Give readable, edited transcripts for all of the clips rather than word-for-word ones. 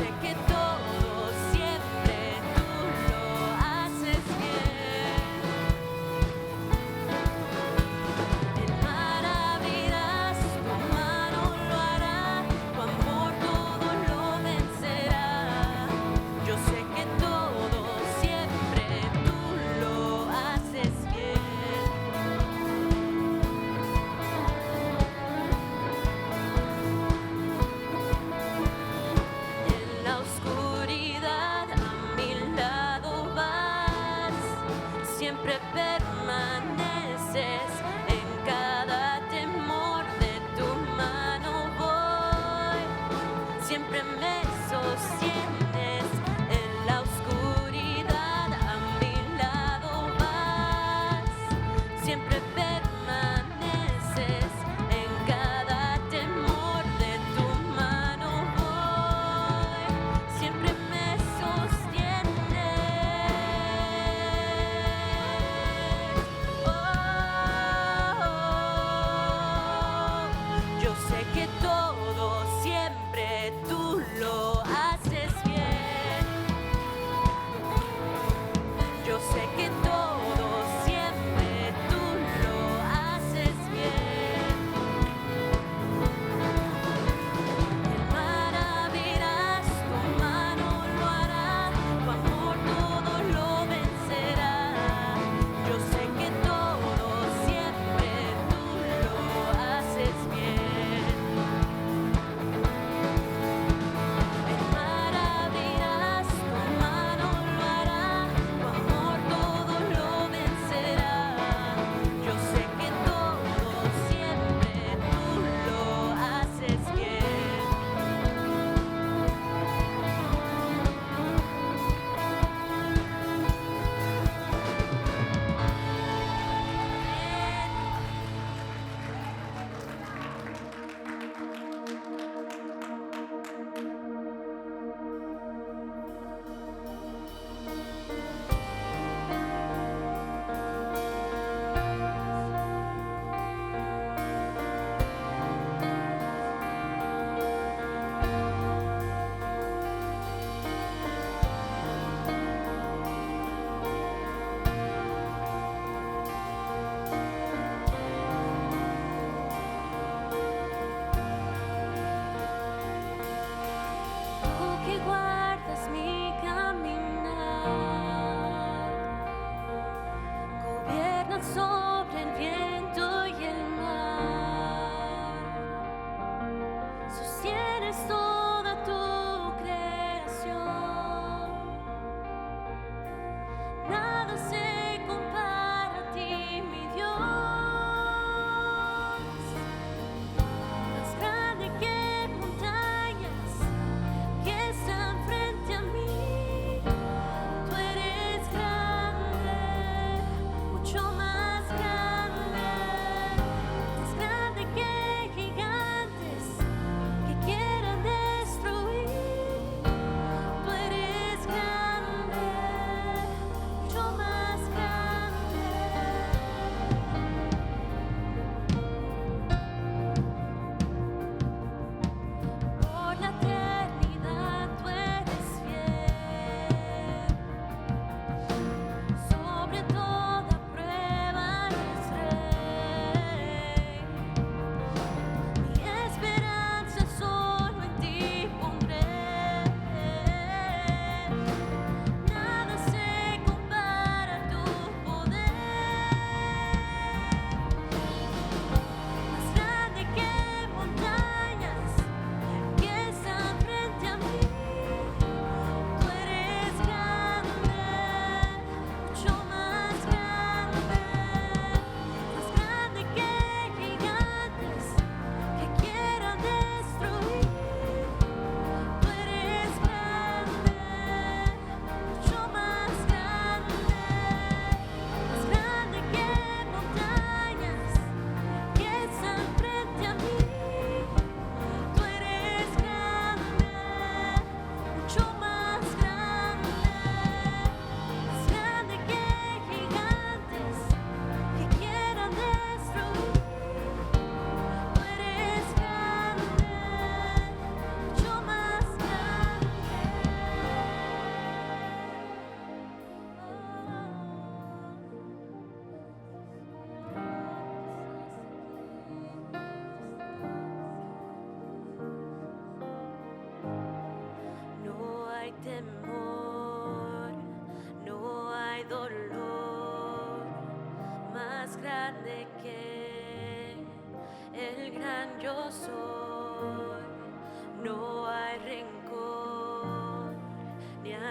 sé que todo siempre tú lo haces bien. El mar abrirás, tu mano lo hará, tu amor todo lo vencerá. Yo sé que todo siempre tú lo haces bien. En la oscuridad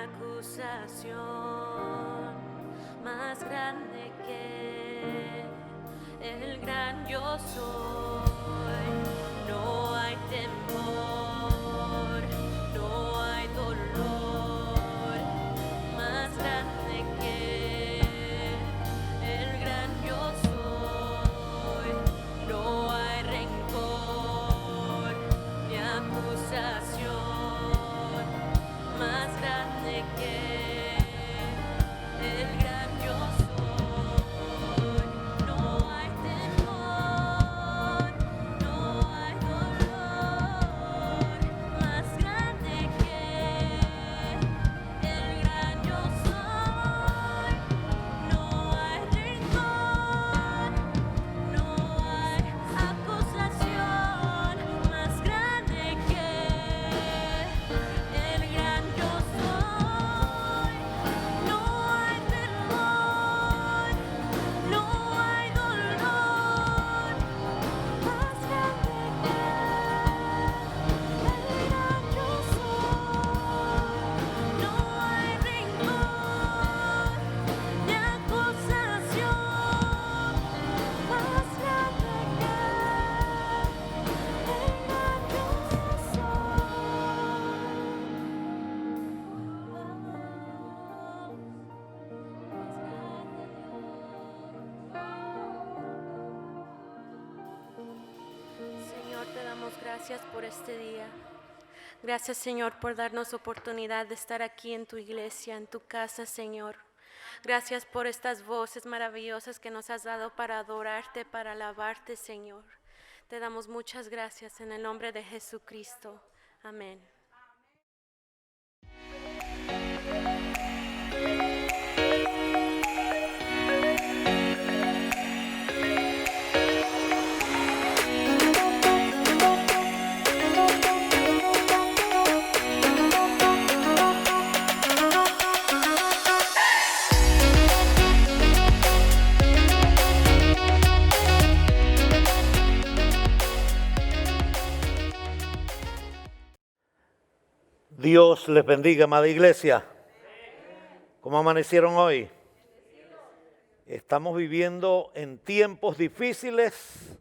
acusación más grande que el gran yo soy. No hay temor, no hay dolor más grande que el gran yo soy. No hay rencor ni acusación más grande que el gran yo soy. No hay temor, no hay dolor más grande que el gran yo soy. No hay rencor, no hay acusación más grande que el gran yo soy. No hay temor, no hay dolor más grande que el gran yo soy. No hay rencor ni acusación más grande que el gran yo Señor, te damos gracias por este día. Gracias, Señor, por darnos oportunidad de estar aquí en tu iglesia, en tu casa, Señor. Gracias por estas voces maravillosas que nos has dado para adorarte, para alabarte, Señor. Te damos muchas gracias en el nombre de Jesucristo. Amén. Dios les bendiga, amada iglesia. ¿Cómo amanecieron hoy? Estamos viviendo en tiempos difíciles,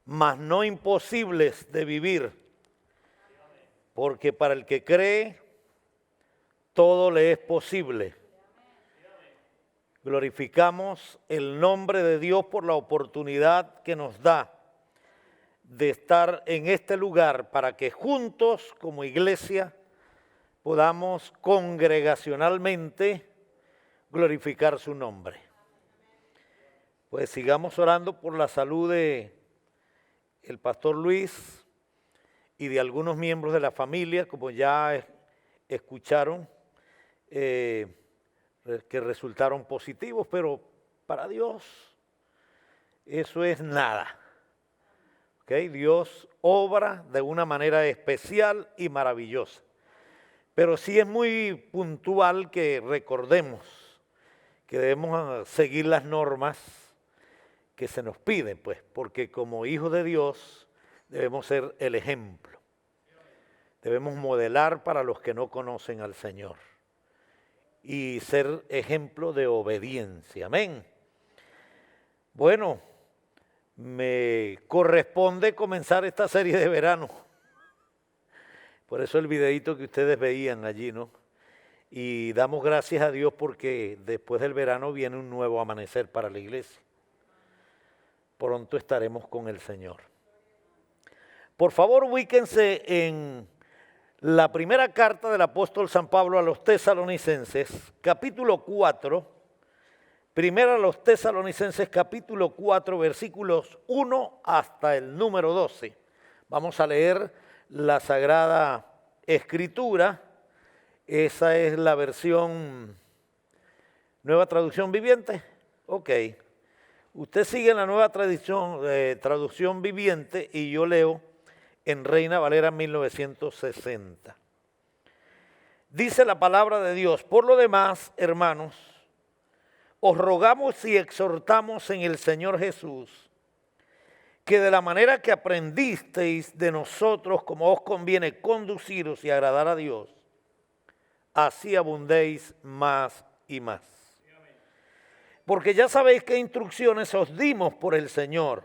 mas no imposibles de vivir. Porque para el que cree, todo le es posible. Glorificamos el nombre de Dios por la oportunidad que nos da de estar en este lugar para que juntos como iglesia podamos congregacionalmente glorificar su nombre. Pues sigamos orando por la salud de el pastor Luis y de algunos miembros de la familia, como ya escucharon, que resultaron positivos, pero para Dios eso es nada. ¿Okay? Dios obra de una manera especial y maravillosa. Pero sí es muy puntual que recordemos que debemos seguir las normas que se nos piden, pues, porque como hijos de Dios debemos ser el ejemplo. Debemos modelar para los que no conocen al Señor y ser ejemplo de obediencia. Amén. Bueno, me corresponde comenzar esta serie de verano. Por eso el videíto que ustedes veían allí, ¿no? Y damos gracias a Dios porque después del verano viene un nuevo amanecer para la iglesia. Pronto estaremos con el Señor. Por favor, ubíquense en la primera carta del apóstol San Pablo a los Tesalonicenses, capítulo 4. Primera a los Tesalonicenses, capítulo 4, versículos 1 hasta el número 12. Vamos a leer la Sagrada Escritura. Esa es la versión Nueva Traducción Viviente. Ok. Usted sigue en la Nueva Traducción Viviente y yo leo en Reina Valera 1960. Dice la palabra de Dios: por lo demás, hermanos, os rogamos y exhortamos en el Señor Jesús que de la manera que aprendisteis de nosotros como os conviene conduciros y agradar a Dios, así abundéis más y más. Porque ya sabéis qué instrucciones os dimos por el Señor,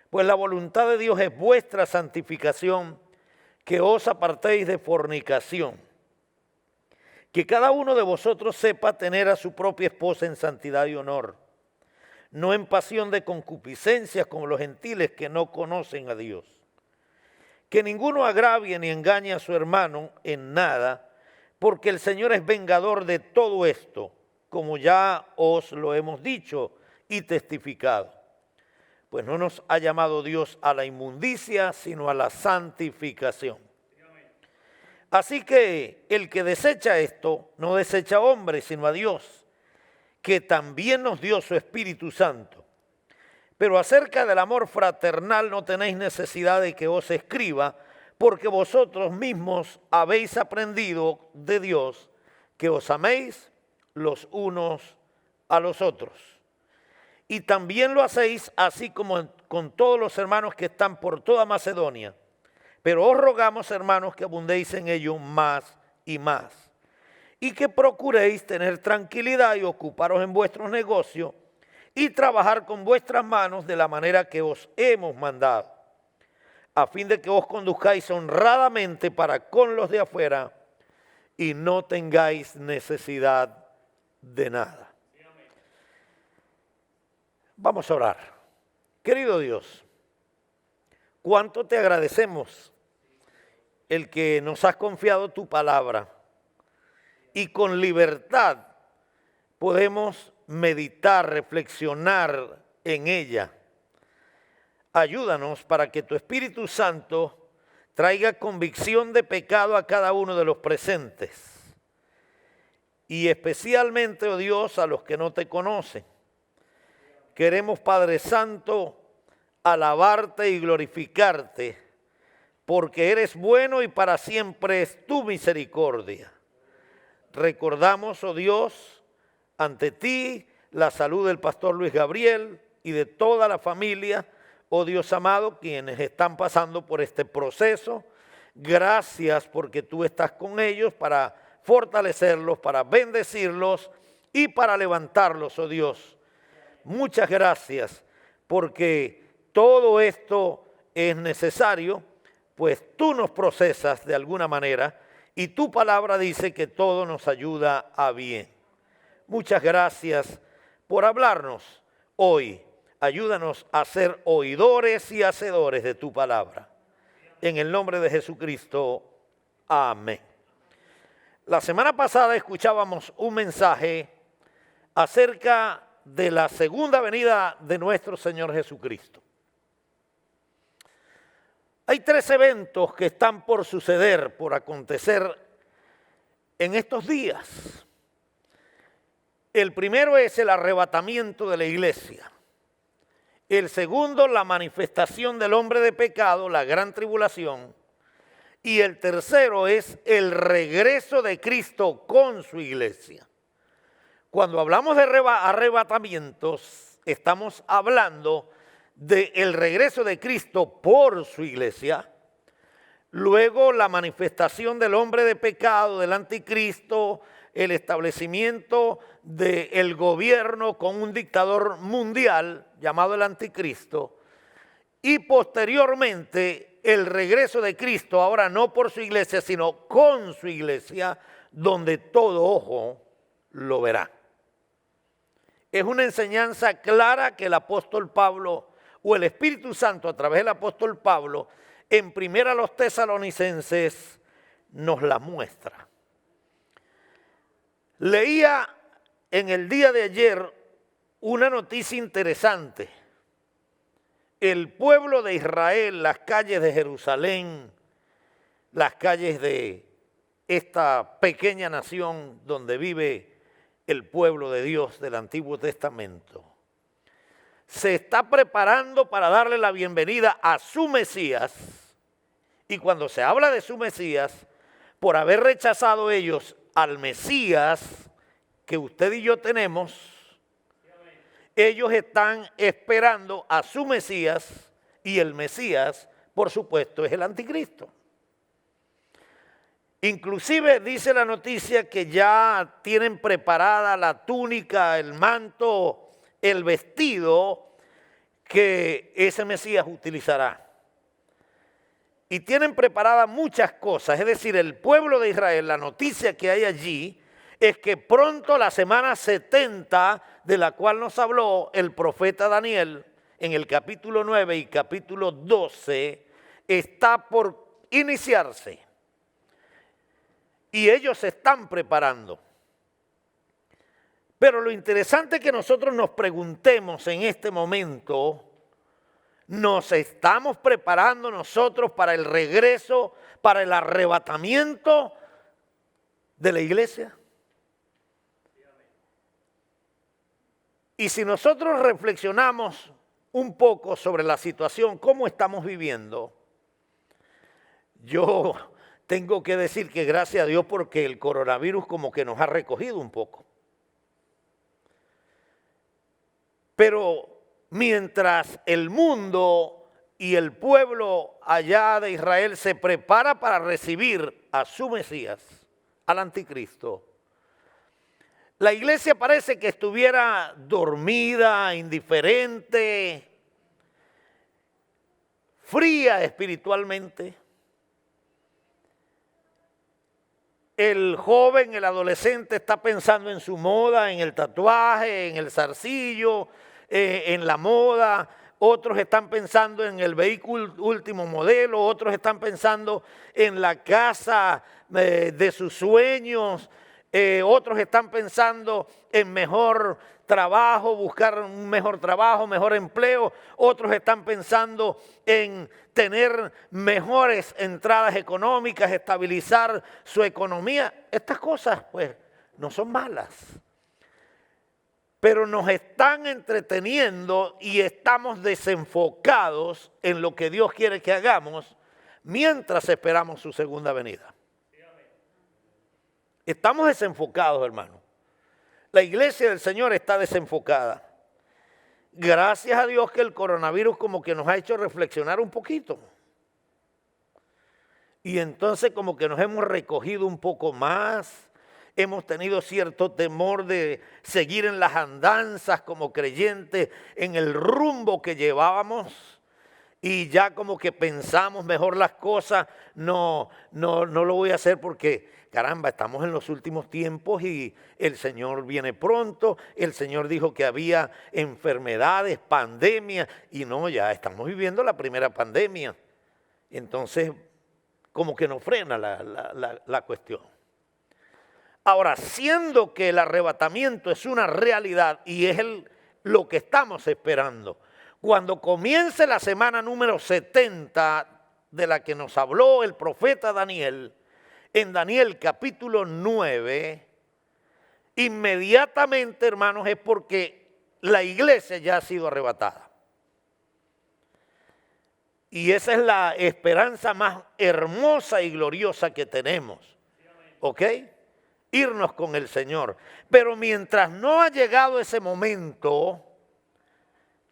pues la voluntad de Dios es vuestra santificación, que os apartéis de fornicación, que cada uno de vosotros sepa tener a su propia esposa en santidad y honor, no en pasión de concupiscencias como los gentiles que no conocen a Dios. Que ninguno agravie ni engañe a su hermano en nada, porque el Señor es vengador de todo esto, como ya os lo hemos dicho y testificado. Pues no nos ha llamado Dios a la inmundicia, sino a la santificación. Así que el que desecha esto, no desecha a hombre, sino a Dios, que también nos dio su Espíritu Santo. Pero acerca del amor fraternal no tenéis necesidad de que os escriba, porque vosotros mismos habéis aprendido de Dios que os améis los unos a los otros. Y también lo hacéis así como con todos los hermanos que están por toda Macedonia. Pero os rogamos, hermanos, que abundéis en ello más y más, y que procuréis tener tranquilidad y ocuparos en vuestros negocios y trabajar con vuestras manos de la manera que os hemos mandado, a fin de que os conduzcáis honradamente para con los de afuera y no tengáis necesidad de nada. Vamos a orar. Querido Dios, cuánto te agradecemos el que nos has confiado tu palabra y con libertad podemos meditar, reflexionar en ella. Ayúdanos para que tu Espíritu Santo traiga convicción de pecado a cada uno de los presentes y especialmente, oh Dios, a los que no te conocen. Queremos, Padre Santo, alabarte y glorificarte, porque eres bueno y para siempre es tu misericordia. Recordamos, oh Dios, ante ti la salud del pastor Luis Gabriel y de toda la familia, oh Dios amado, quienes están pasando por este proceso. Gracias porque tú estás con ellos para fortalecerlos, para bendecirlos y para levantarlos, oh Dios. Muchas gracias porque todo esto es necesario, pues tú nos procesas de alguna manera y tu palabra dice que todo nos ayuda a bien. Muchas gracias por hablarnos hoy. Ayúdanos a ser oidores y hacedores de tu palabra. En el nombre de Jesucristo, amén. La semana pasada escuchábamos un mensaje acerca de la segunda venida de nuestro Señor Jesucristo. Hay 3 eventos que están por suceder, por acontecer en estos días. El primero es el arrebatamiento de la iglesia. El segundo, la manifestación del hombre de pecado, la gran tribulación. Y el tercero es el regreso de Cristo con su iglesia. Cuando hablamos de arrebatamientos, estamos hablando del regreso de Cristo por su iglesia, luego la manifestación del hombre de pecado, del anticristo, el establecimiento del gobierno con un dictador mundial llamado el anticristo, y posteriormente el regreso de Cristo, ahora no por su iglesia, sino con su iglesia, donde todo ojo lo verá. Es una enseñanza clara que el apóstol Pablo o el Espíritu Santo a través del apóstol Pablo en 1 Tesalonicenses nos la muestra. Leía en el día de ayer una noticia interesante. El pueblo de Israel, las calles de Jerusalén, las calles de esta pequeña nación donde vive el pueblo de Dios del Antiguo Testamento, se está preparando para darle la bienvenida a su Mesías. Y cuando se habla de su Mesías, por haber rechazado ellos al Mesías que usted y yo tenemos, ellos están esperando a su Mesías, y el Mesías, por supuesto, es el anticristo. Inclusive dice la noticia que ya tienen preparada la túnica, el manto, el vestido que ese Mesías utilizará. Y tienen preparadas muchas cosas, es decir, el pueblo de Israel, la noticia que hay allí es que pronto la semana 70, de la cual nos habló el profeta Daniel en el capítulo 9 y capítulo 12, está por iniciarse. Y ellos se están preparando. Pero lo interesante es que nosotros nos preguntemos en este momento, ¿nos estamos preparando nosotros para el regreso, para el arrebatamiento de la iglesia? Y si nosotros reflexionamos un poco sobre la situación, cómo estamos viviendo, yo tengo que decir que gracias a Dios porque el coronavirus como que nos ha recogido un poco. Pero mientras el mundo y el pueblo allá de Israel se prepara para recibir a su Mesías, al anticristo, la iglesia parece que estuviera dormida, indiferente, fría espiritualmente. El joven, el adolescente está pensando en su moda, en el tatuaje, en el zarcillo, en la moda. Otros están pensando en el vehículo último modelo, otros están pensando en la casa de sus sueños, otros están pensando en mejor trabajo, buscar un mejor trabajo, mejor empleo. Otros están pensando en tener mejores entradas económicas, estabilizar su economía. Estas cosas, pues, no son malas. Pero nos están entreteniendo y estamos desenfocados en lo que Dios quiere que hagamos mientras esperamos su segunda venida. Estamos desenfocados, hermano. La iglesia del Señor está desenfocada. Gracias a Dios que el coronavirus como que nos ha hecho reflexionar un poquito. Y entonces como que nos hemos recogido un poco más. Hemos tenido cierto temor de seguir en las andanzas como creyentes, en el rumbo que llevábamos. Y ya como que pensamos mejor las cosas. No lo voy a hacer porque, caramba, estamos en los últimos tiempos y el Señor viene pronto. El Señor dijo que había enfermedades, pandemias, y no, ya estamos viviendo la primera pandemia. Entonces, como que nos frena la cuestión. Ahora, siendo que el arrebatamiento es una realidad y es lo que estamos esperando, cuando comience la semana número 70 de la que nos habló el profeta Daniel, en Daniel capítulo 9, inmediatamente, hermanos, es porque la iglesia ya ha sido arrebatada. Y esa es la esperanza más hermosa y gloriosa que tenemos. ¿Ok? Irnos con el Señor. Pero mientras no ha llegado ese momento,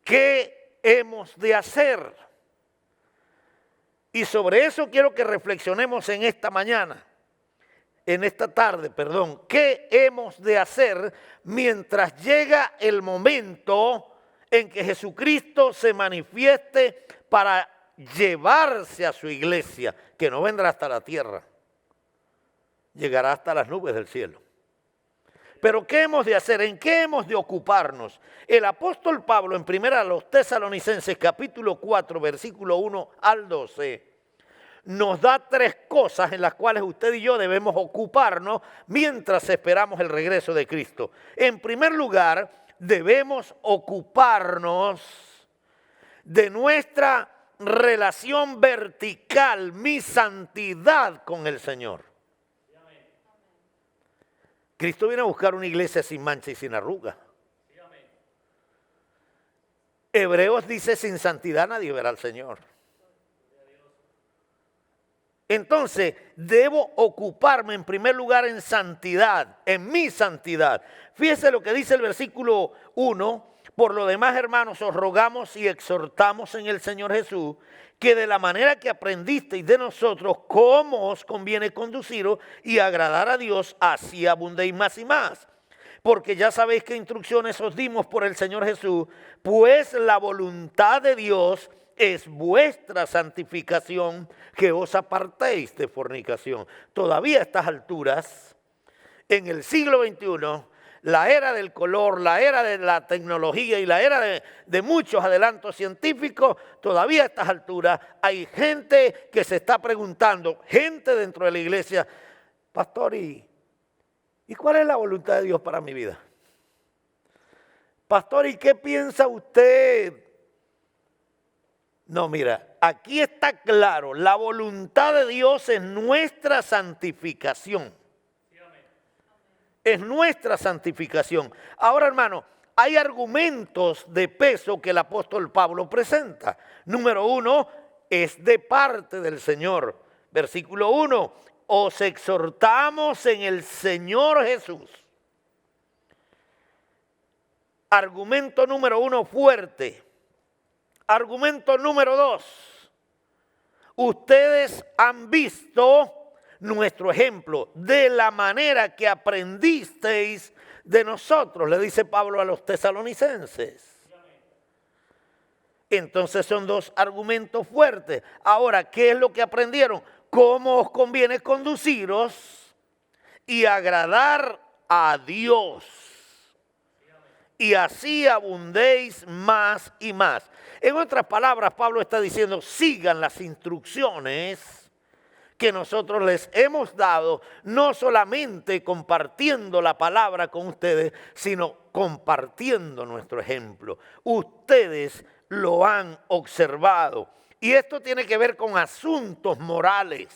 ¿qué hemos de hacer? Y sobre eso quiero que reflexionemos en esta tarde. ¿Qué hemos de hacer mientras llega el momento en que Jesucristo se manifieste para llevarse a su iglesia, que no vendrá hasta la tierra, llegará hasta las nubes del cielo? Pero ¿qué hemos de hacer? ¿En qué hemos de ocuparnos? El apóstol Pablo en 1 Tesalonicenses capítulo 4 versículo 1 al 12 nos da 3 cosas en las cuales usted y yo debemos ocuparnos mientras esperamos el regreso de Cristo. En primer lugar, debemos ocuparnos de nuestra relación vertical, mi santidad con el Señor. Cristo viene a buscar una iglesia sin mancha y sin arruga. Hebreos dice, sin santidad nadie verá al Señor. Entonces, debo ocuparme en primer lugar en santidad, en mi santidad. Fíjese lo que dice el versículo 1, Por lo demás, hermanos, os rogamos y exhortamos en el Señor Jesús que de la manera que aprendisteis de nosotros cómo os conviene conduciros y agradar a Dios, así abundéis más y más. Porque ya sabéis qué instrucciones os dimos por el Señor Jesús, pues la voluntad de Dios es vuestra santificación, que os apartéis de fornicación. Todavía a estas alturas, en el siglo XXI, la era del color, la era de la tecnología y la era de muchos adelantos científicos, todavía a estas alturas hay gente que se está preguntando, gente dentro de la iglesia, pastor, ¿y cuál es la voluntad de Dios para mi vida? Pastor, ¿y qué piensa usted? No, mira, aquí está claro, la voluntad de Dios es nuestra santificación. Es nuestra santificación. Ahora, hermano, hay argumentos de peso que el apóstol Pablo presenta. Número 1, es de parte del Señor. Versículo 1, os exhortamos en el Señor Jesús. Argumento número 1, fuerte. Argumento número 2, ustedes han visto nuestro ejemplo de la manera que aprendisteis de nosotros, le dice Pablo a los tesalonicenses. Entonces son dos argumentos fuertes. Ahora, ¿qué es lo que aprendieron? ¿Cómo os conviene conduciros y agradar a Dios? Y así abundéis más y más. En otras palabras, Pablo está diciendo, sigan las instrucciones que nosotros les hemos dado, no solamente compartiendo la palabra con ustedes, sino compartiendo nuestro ejemplo. Ustedes lo han observado. Y esto tiene que ver con asuntos morales.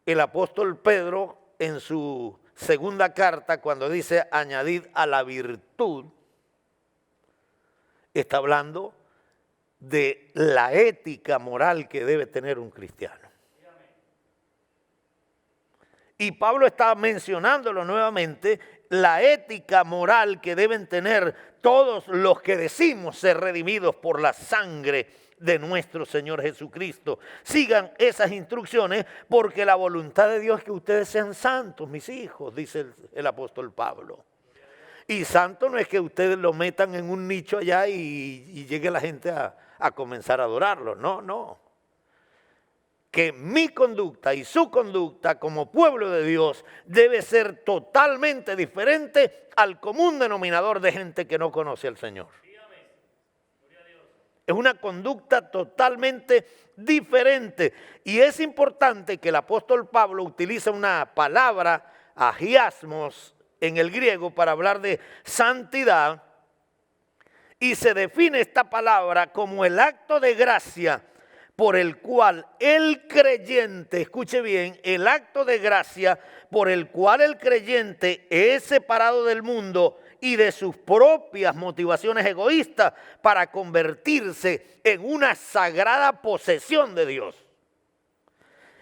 El apóstol Pedro, en su segunda carta, cuando dice añadid a la virtud, está hablando de la ética moral que debe tener un cristiano. Y Pablo está mencionándolo nuevamente, la ética moral que deben tener todos los que decimos ser redimidos por la sangre de nuestro Señor Jesucristo. Sigan esas instrucciones porque la voluntad de Dios es que ustedes sean santos, mis hijos, dice el apóstol Pablo. Y santo no es que ustedes lo metan en un nicho allá y llegue la gente a comenzar a adorarlo. No, no. Que mi conducta y su conducta como pueblo de Dios debe ser totalmente diferente al común denominador de gente que no conoce al Señor. Es una conducta totalmente diferente. Y es importante que el apóstol Pablo utilice una palabra, agiasmos, en el griego para hablar de santidad. Y se define esta palabra como el acto de gracia por el cual el creyente, escuche bien, el acto de gracia por el cual el creyente es separado del mundo y de sus propias motivaciones egoístas para convertirse en una sagrada posesión de Dios.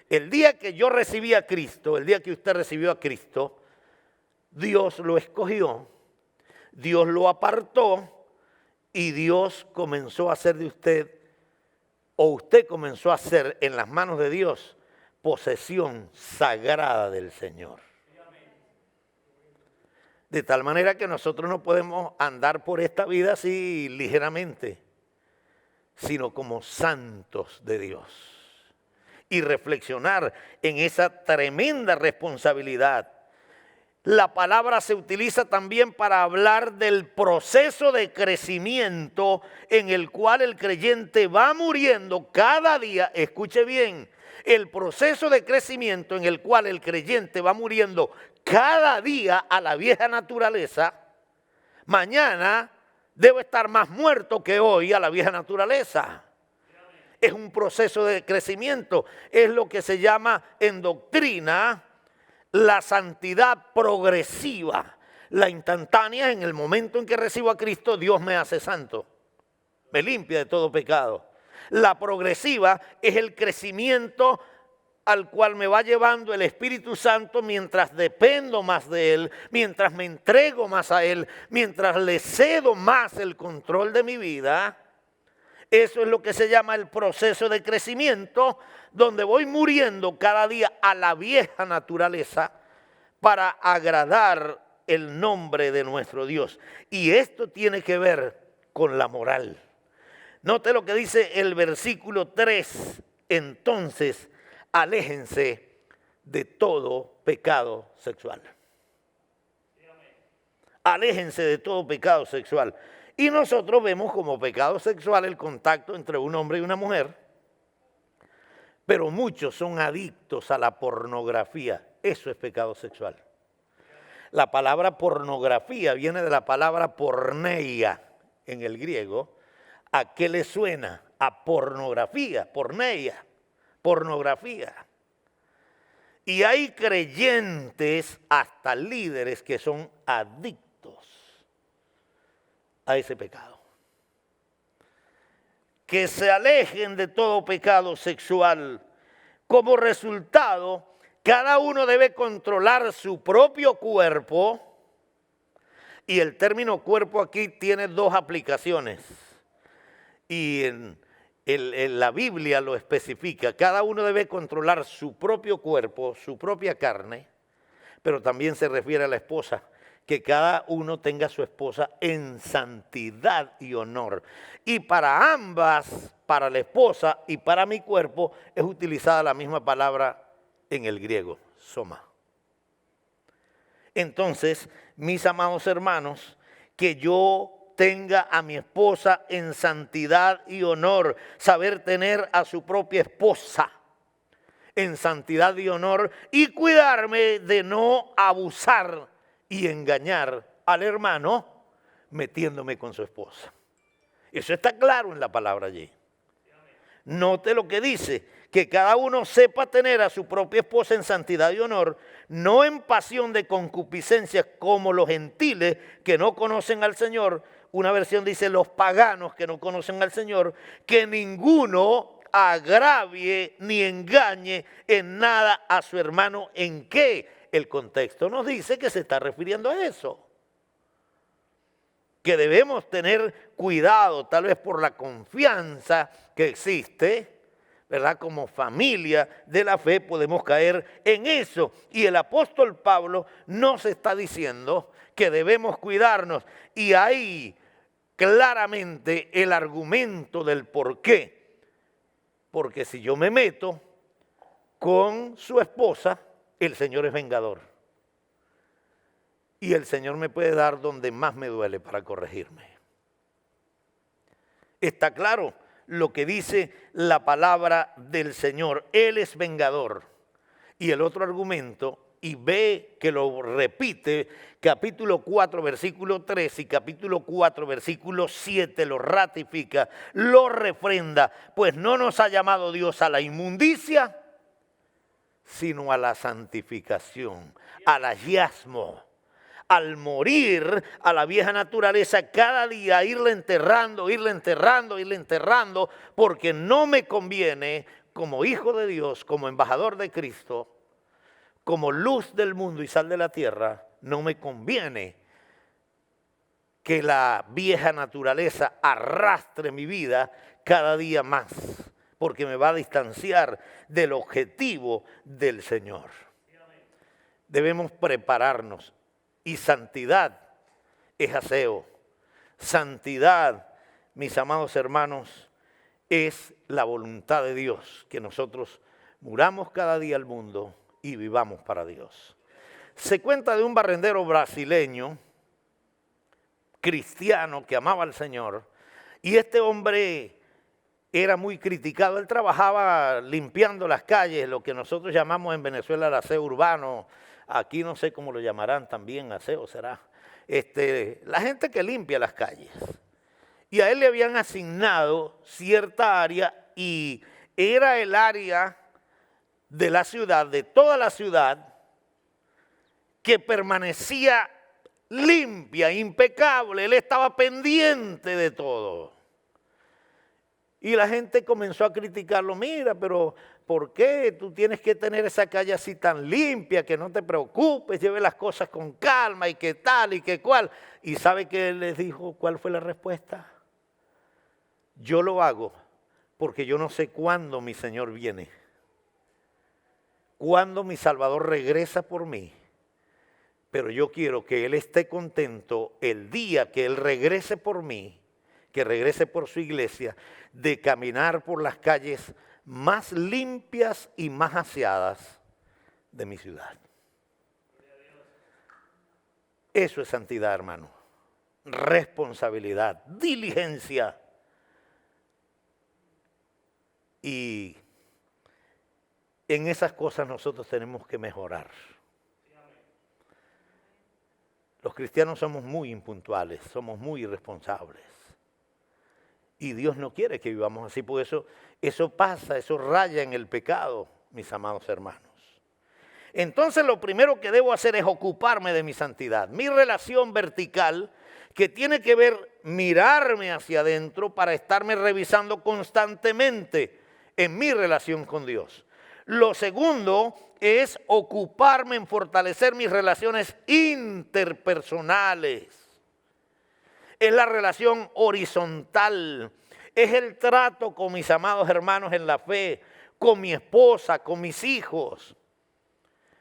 El día que yo recibí a Cristo, el día que usted recibió a Cristo, Dios lo escogió, Dios lo apartó y Dios comenzó a hacer de usted, o usted comenzó a ser en las manos de Dios, posesión sagrada del Señor. De tal manera que nosotros no podemos andar por esta vida así ligeramente, sino como santos de Dios. Y reflexionar en esa tremenda responsabilidad. La palabra se utiliza también para hablar del proceso de crecimiento en el cual el creyente va muriendo cada día. Escuche bien, el proceso de crecimiento en el cual el creyente va muriendo cada día a la vieja naturaleza. Mañana debo estar más muerto que hoy a la vieja naturaleza. Es un proceso de crecimiento, es lo que se llama en doctrina la santidad progresiva. La instantánea, en el momento en que recibo a Cristo, Dios me hace santo, me limpia de todo pecado. La progresiva es el crecimiento al cual me va llevando el Espíritu Santo mientras dependo más de Él, mientras me entrego más a Él, mientras le cedo más el control de mi vida. Eso es lo que se llama el proceso de crecimiento, donde voy muriendo cada día a la vieja naturaleza para agradar el nombre de nuestro Dios. Y esto tiene que ver con la moral. Note lo que dice el versículo 3. Entonces, aléjense de todo pecado sexual. Aléjense de todo pecado sexual. Y nosotros vemos como pecado sexual el contacto entre un hombre y una mujer, pero muchos son adictos a la pornografía. Eso es pecado sexual. La palabra pornografía viene de la palabra porneia en el griego. ¿A qué le suena? A pornografía, porneia, pornografía. Y hay creyentes, hasta líderes, que son adictos a ese pecado. Que se alejen de todo pecado sexual. Como resultado, cada uno debe controlar su propio cuerpo. Y el término cuerpo aquí tiene dos aplicaciones. Y en la Biblia lo especifica. Cada uno debe controlar su propio cuerpo, su propia carne. Pero también se refiere a la esposa. Que cada uno tenga a su esposa en santidad y honor. Y para ambas, para la esposa y para mi cuerpo, es utilizada la misma palabra en el griego, soma. Entonces, mis amados hermanos, que yo tenga a mi esposa en santidad y honor, saber tener a su propia esposa en santidad y honor y cuidarme de no abusar y engañar al hermano metiéndome con su esposa. Eso está claro en la palabra allí. Note lo que dice, que cada uno sepa tener a su propia esposa en santidad y honor, no en pasión de concupiscencia como los gentiles que no conocen al Señor. Una versión dice los paganos que no conocen al Señor, que ninguno agravie ni engañe en nada a su hermano. ¿En qué? El contexto nos dice que se está refiriendo a eso. Que debemos tener cuidado, tal vez por la confianza que existe, ¿verdad? Como familia de la fe podemos caer en eso. Y el apóstol Pablo nos está diciendo que debemos cuidarnos. Y ahí claramente el argumento del por qué. Porque si yo me meto con su esposa, el Señor es vengador. Y el Señor me puede dar donde más me duele para corregirme. Está claro lo que dice la palabra del Señor. Él es vengador. Y el otro argumento, y ve que lo repite, capítulo 4, versículo 3 y capítulo 4, versículo 7, lo ratifica, lo refrenda, pues no nos ha llamado Dios a la inmundicia, sino a la santificación, al hallazgo, al morir a la vieja naturaleza cada día, irla enterrando, porque no me conviene como hijo de Dios, como embajador de Cristo, como luz del mundo y sal de la tierra, no me conviene que la vieja naturaleza arrastre mi vida cada día más, porque me va a distanciar del objetivo del Señor. Debemos prepararnos. Y santidad es aseo. Santidad, mis amados hermanos, es la voluntad de Dios, que nosotros muramos cada día al mundo y vivamos para Dios. Se cuenta de un barrendero brasileño, cristiano, que amaba al Señor, y este hombre era muy criticado. Él trabajaba limpiando las calles, lo que nosotros llamamos en Venezuela el aseo urbano. Aquí no sé cómo lo llamarán también, aseo será. La gente que limpia las calles. Y a él le habían asignado cierta área y era el área de la ciudad, de toda la ciudad, que permanecía limpia, impecable. Él estaba pendiente de todo. Y la gente comenzó a criticarlo. Mira, pero ¿por qué tú tienes que tener esa calle así tan limpia? Que no te preocupes, lleve las cosas con calma y qué tal y qué cual. ¿Y sabe qué él les dijo? ¿Cuál fue la respuesta? Yo lo hago porque yo no sé cuándo mi Señor viene. Cuándo mi Salvador regresa por mí. Pero yo quiero que Él esté contento el día que Él regrese por mí, que regrese por su iglesia, de caminar por las calles más limpias y más aseadas de mi ciudad. Eso es santidad, hermano. Responsabilidad, diligencia. Y en esas cosas nosotros tenemos que mejorar. Los cristianos somos muy impuntuales, somos muy irresponsables. Y Dios no quiere que vivamos así, por eso pasa, eso raya en el pecado, mis amados hermanos. Entonces lo primero que debo hacer es ocuparme de mi santidad, mi relación vertical, que tiene que ver mirarme hacia adentro para estarme revisando constantemente en mi relación con Dios. Lo segundo es ocuparme en fortalecer mis relaciones interpersonales. Es la relación horizontal, es el trato con mis amados hermanos en la fe, con mi esposa, con mis hijos.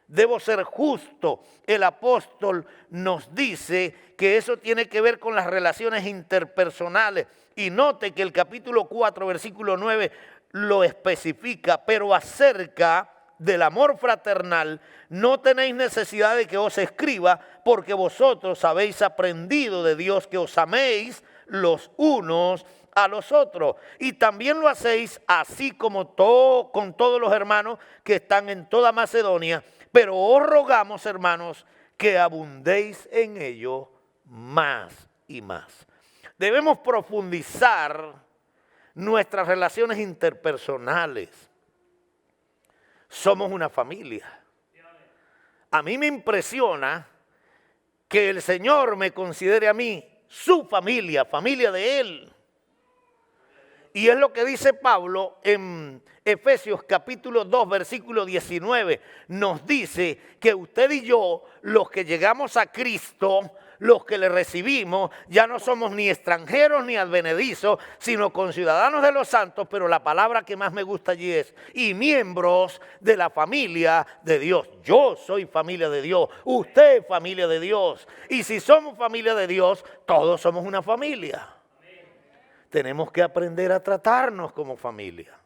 Debo ser justo. El apóstol nos dice que eso tiene que ver con las relaciones interpersonales. Y note que el capítulo 4, versículo 9 lo especifica, pero acerca del amor fraternal no tenéis necesidad de que os escriba, porque vosotros habéis aprendido de Dios que os améis los unos a los otros. Y también lo hacéis así como con todos los hermanos que están en toda Macedonia. Pero os rogamos, hermanos, que abundéis en ello más y más. Debemos profundizar nuestras relaciones interpersonales. Somos una familia. A mí me impresiona que el Señor me considere a mí su familia, familia de Él. Y es lo que dice Pablo en Efesios capítulo 2, versículo 19. Nos dice que usted y yo, los que llegamos a Cristo, los que le recibimos, ya no somos ni extranjeros ni advenedizos, sino conciudadanos de los santos, pero la palabra que más me gusta allí es, y miembros de la familia de Dios. Yo soy familia de Dios, usted es familia de Dios. Y si somos familia de Dios, todos somos una familia. Tenemos que aprender a tratarnos como familia.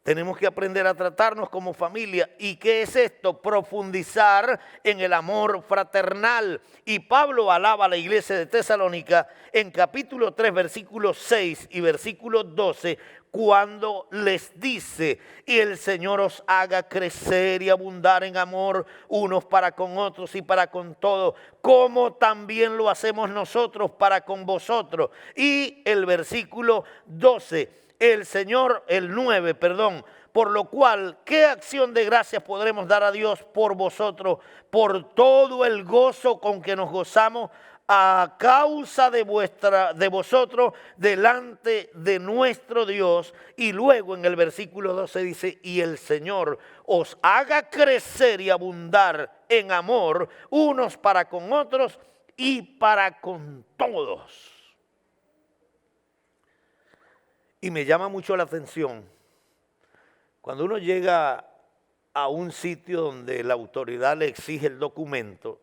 Tenemos que aprender a tratarnos como familia. ¿Y qué es esto? Profundizar en el amor fraternal. Y Pablo alaba a la iglesia de Tesalónica en capítulo 3, versículos 6 y versículo 12, cuando les dice, y el Señor os haga crecer y abundar en amor unos para con otros y para con todos, como también lo hacemos nosotros para con vosotros. Y el versículo 12, el 9, por lo cual, ¿qué acción de gracias podremos dar a Dios por vosotros, por todo el gozo con que nos gozamos a causa de vosotros delante de nuestro Dios? Y luego en el versículo 12 dice, y el Señor os haga crecer y abundar en amor unos para con otros y para con todos. Y me llama mucho la atención cuando uno llega a un sitio donde la autoridad le exige el documento.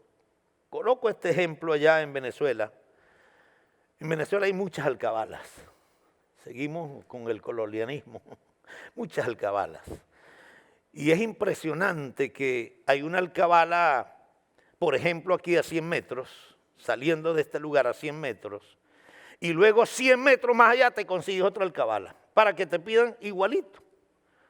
Coloco este ejemplo allá en Venezuela. En Venezuela hay muchas alcabalas. Seguimos con el colonialismo. Muchas alcabalas. Y es impresionante que hay una alcabala, por ejemplo, aquí a 100 metros, saliendo de este lugar a 100 metros, y luego 100 metros más allá te consigues otra alcabala para que te pidan igualito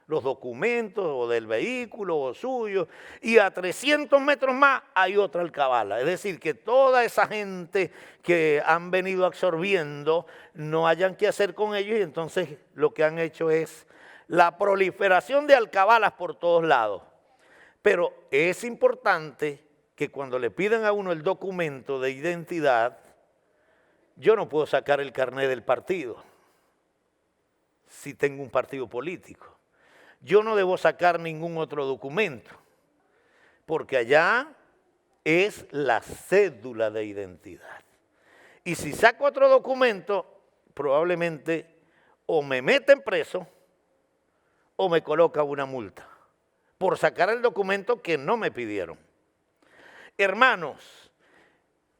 los documentos o del vehículo o suyo, y a 300 metros más hay otra alcabala. Es decir, que toda esa gente que han venido absorbiendo no hayan qué hacer con ellos, y entonces lo que han hecho es la proliferación de alcabalas por todos lados. Pero es importante que cuando le pidan a uno el documento de identidad, yo no puedo sacar el carnet del partido. si tengo un partido político. Yo no debo sacar ningún otro documento, porque allá es la cédula de identidad. Y si saco otro documento, probablemente o me meten preso o me coloca una multa por sacar el documento que no me pidieron. Hermanos,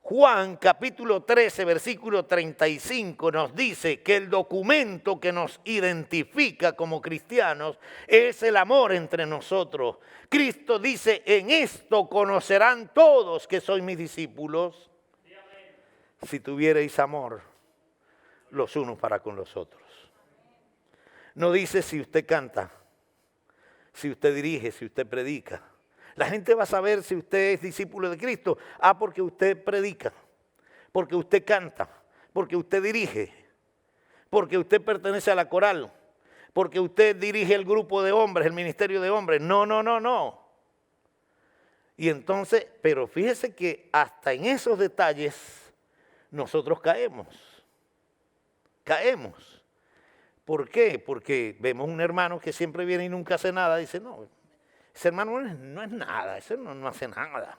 Juan capítulo 13, versículo 35 nos dice que el documento que nos identifica como cristianos es el amor entre nosotros. Cristo dice, en esto conocerán todos que sois mis discípulos, si tuviereis amor los unos para con los otros. No dice si usted canta, si usted dirige, si usted predica. La gente va a saber si usted es discípulo de Cristo. Porque usted predica, porque usted canta, porque usted dirige, porque usted pertenece a la coral, porque usted dirige el grupo de hombres, el ministerio de hombres. No. Y entonces, pero fíjese que hasta en esos detalles nosotros caemos. ¿Por qué? Porque vemos un hermano que siempre viene y nunca hace nada. Dice, no, ese hermano no es nada, ese no hace nada.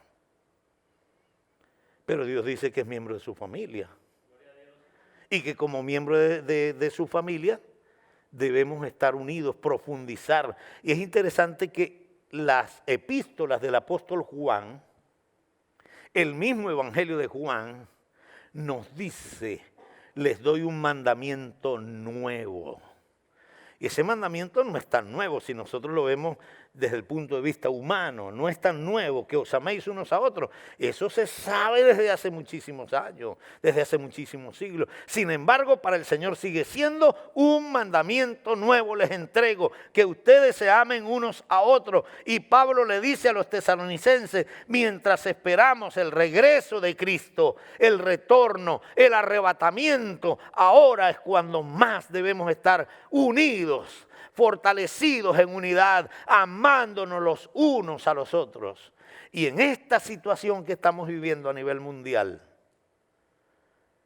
Pero Dios dice que es miembro de su familia. Y que como miembro de su familia debemos estar unidos, profundizar. Y es interesante que las epístolas del apóstol Juan, el mismo evangelio de Juan, nos dice, les doy un mandamiento nuevo. Y ese mandamiento no es tan nuevo si nosotros lo vemos desde el punto de vista humano. No es tan nuevo que os améis unos a otros. Eso se sabe desde hace muchísimos años, desde hace muchísimos siglos. Sin embargo, para el Señor sigue siendo un mandamiento nuevo. Les entrego que ustedes se amen unos a otros. Y Pablo le dice a los tesalonicenses, mientras esperamos el regreso de Cristo, el retorno, el arrebatamiento, ahora es cuando más debemos estar unidos, fortalecidos en unidad, amándonos los unos a los otros. Y en esta situación que estamos viviendo a nivel mundial,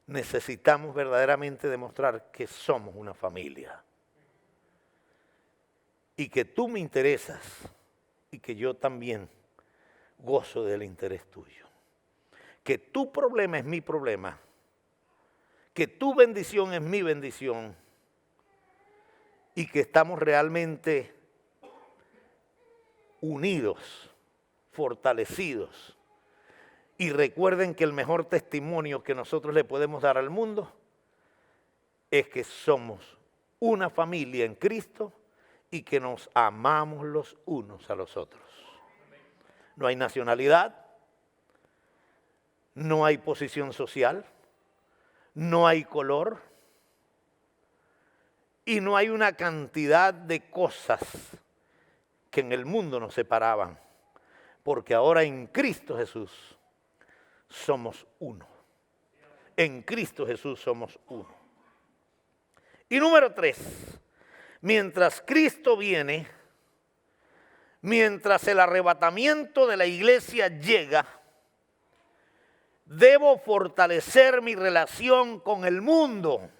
necesitamos verdaderamente demostrar que somos una familia. Y que tú me interesas y que yo también gozo del interés tuyo. Que tu problema es mi problema. Que tu bendición es mi bendición. Y que estamos realmente unidos, fortalecidos. Y recuerden que el mejor testimonio que nosotros le podemos dar al mundo es que somos una familia en Cristo y que nos amamos los unos a los otros. No hay nacionalidad, no hay posición social, no hay color. Y no hay una cantidad de cosas que en el mundo nos separaban. Porque ahora en Cristo Jesús somos uno. En Cristo Jesús somos uno. Y número 3, mientras Cristo viene, mientras el arrebatamiento de la iglesia llega, debo fortalecer mi relación con el mundo.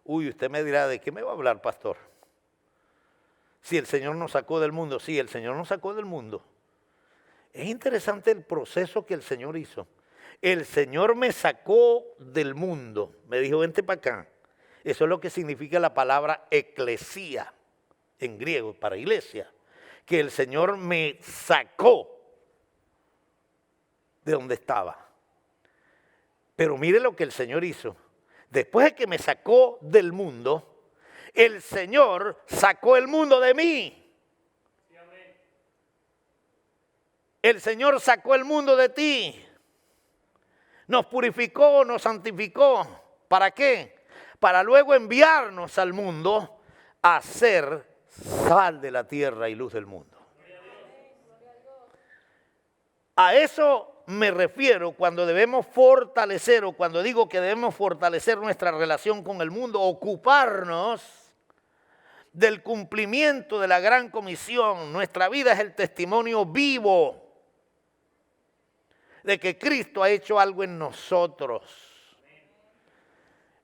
Uy, usted me dirá, ¿de qué me va a hablar, pastor? Si el Señor nos sacó del mundo. Sí, el Señor nos sacó del mundo. Es interesante el proceso que el Señor hizo. El Señor me sacó del mundo. Me dijo, vente para acá. Eso es lo que significa la palabra eclesía, en griego, para iglesia. Que el Señor me sacó de donde estaba. Pero mire lo que el Señor hizo. Después de que me sacó del mundo, el Señor sacó el mundo de mí. El Señor sacó el mundo de ti. Nos purificó, nos santificó. ¿Para qué? Para luego enviarnos al mundo a ser sal de la tierra y luz del mundo. A eso me refiero cuando debemos fortalecer, o cuando digo que debemos fortalecer nuestra relación con el mundo, ocuparnos del cumplimiento de la gran comisión. Nuestra vida es el testimonio vivo de que Cristo ha hecho algo en nosotros.